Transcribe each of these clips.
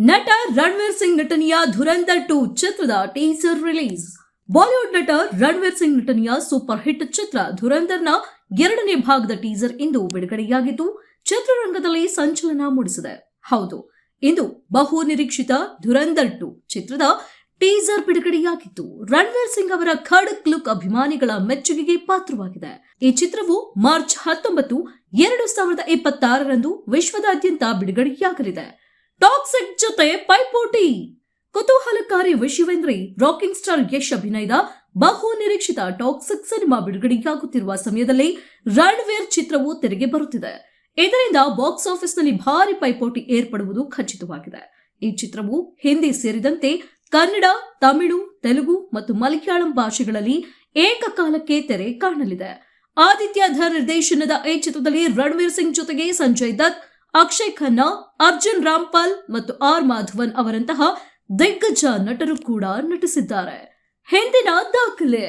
ನಟ ರಣವೀರ್ ಸಿಂಗ್ ನಟನೆಯ ಧುರಂಧರ್ 2 ಚಿತ್ರದ ಟೀಸರ್ ರಿಲೀಸ್. ಬಾಲಿವುಡ್ ನಟ ರಣವೀರ್ ಸಿಂಗ್ ನಟನೆಯ ಸೂಪರ್ ಹಿಟ್ ಚಿತ್ರ ಧುರಂಧರ್ನ 2ನೇ ಭಾಗದ ಟೀಸರ್ ಇಂದು ಬಿಡುಗಡೆಯಾಗಿದ್ದು ಚಿತ್ರರಂಗದಲ್ಲಿ ಸಂಚಲನ ಮೂಡಿಸಿದೆ. ಹೌದು, ಇಂದು ಬಹು ನಿರೀಕ್ಷಿತ ಧುರಂಧರ್ 2 ಚಿತ್ರದ ಟೀಸರ್ ಬಿಡುಗಡೆಯಾಗಿದ್ದು ರಣವೀರ್ ಸಿಂಗ್ ಅವರ ಖಡಕ್ ಲುಕ್ ಅಭಿಮಾನಿಗಳ ಮೆಚ್ಚುಗೆಗೆ ಪಾತ್ರವಾಗಿದೆ. ಈ ಚಿತ್ರವು ಮಾರ್ಚ್ 19, 2026ರಂದು ವಿಶ್ವದಾದ್ಯಂತ ಬಿಡುಗಡೆಯಾಗಲಿದೆ. ಟಾಕ್ಸಿಕ್ ಜೊತೆ ಪೈಪೋಟಿ. ಕುತೂಹಲಕಾರಿ ವಿಷಯವೆಂದರೆ ರಾಕಿಂಗ್ ಸ್ಟಾರ್ ಯಶ್ ಅಭಿನಯದ ಬಹು ನಿರೀಕ್ಷಿತ ಟಾಕ್ಸಿಕ್ ಸಿನಿಮಾ ಬಿಡುಗಡೆಯಾಗುತ್ತಿರುವ ಸಮಯದಲ್ಲಿ ರಣವೀರ್ ಚಿತ್ರವು ತೆರೆಗೆ ಬರುತ್ತಿದೆ. ಇದರಿಂದ ಬಾಕ್ಸ್ ಆಫೀಸ್ನಲ್ಲಿ ಭಾರಿ ಪೈಪೋಟಿ ಏರ್ಪಡುವುದು ಖಚಿತವಾಗಿದೆ. ಈ ಚಿತ್ರವು ಹಿಂದಿ ಸೇರಿದಂತೆ ಕನ್ನಡ, ತಮಿಳು, ತೆಲುಗು ಮತ್ತು ಮಲಯಾಳಂ ಭಾಷೆಗಳಲ್ಲಿ ಏಕಕಾಲಕ್ಕೆ ತೆರೆ ಕಾಣಲಿದೆ. ಆದಿತ್ಯ ಧರ್ ನಿರ್ದೇಶನದ ಈ ಚಿತ್ರದಲ್ಲಿ ರಣವೀರ್ ಸಿಂಗ್ ಜೊತೆಗೆ ಸಂಜಯ್ ದತ್, ಅಕ್ಷಯ್ ಖನ್ನಾ, ಅರ್ಜುನ್ ರಾಮ್ಪಾಲ್ ಮತ್ತು ಆರ್ ಮಾಧವನ್ ಅವರಂತಹ ದಿಗ್ಗಜ ನಟರು ಕೂಡ ನಟಿಸಿದ್ದಾರೆ. ಹಿಂದಿನ ದಾಖಲೆ.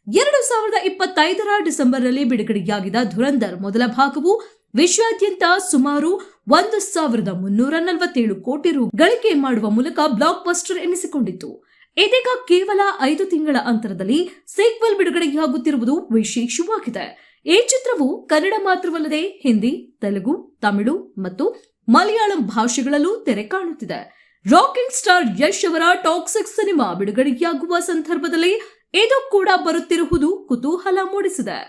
2025ರ ಡಿಸೆಂಬರ್ನಲ್ಲಿ ಬಿಡುಗಡೆಯಾಗಿದ್ದ ಧುರಂಧರ್ ಮೊದಲ ಭಾಗವು ವಿಶ್ವಾದ್ಯಂತ ಸುಮಾರು 1,347 ಕೋಟಿ ರು ಗಳಿಕೆ ಮಾಡುವ ಮೂಲಕ ಬ್ಲಾಕ್ ಬಸ್ಟರ್ ಎನಿಸಿಕೊಂಡಿತ್ತು. ಇದೀಗ ಕೇವಲ 5 ತಿಂಗಳ ಅಂತರದಲ್ಲಿ ಸೀಕ್ವೆಲ್ ಬಿಡುಗಡೆಯಾಗುತ್ತಿರುವುದು ವಿಶೇಷವಾಗಿದೆ. ಈ ಚಿತ್ರವು ಕನ್ನಡ ಮಾತ್ರವಲ್ಲದೆ ಹಿಂದಿ, ತೆಲುಗು, ತಮಿಳು ಮತ್ತು ಮಲಯಾಳಂ ಭಾಷೆಗಳಲ್ಲೂ ತೆರೆ ಕಾಣುತ್ತಿದೆ. ರಾಕಿಂಗ್ ಸ್ಟಾರ್ ಯಶ್ ಅವರ ಟಾಕ್ಸಿಕ್ ಸಿನಿಮಾ ಬಿಡುಗಡೆಯಾಗುವ ಸಂದರ್ಭದಲ್ಲಿ ಇದು ಕೂಡ ಬರುತ್ತಿರುವುದು ಕುತೂಹಲ ಮೂಡಿಸಿದೆ.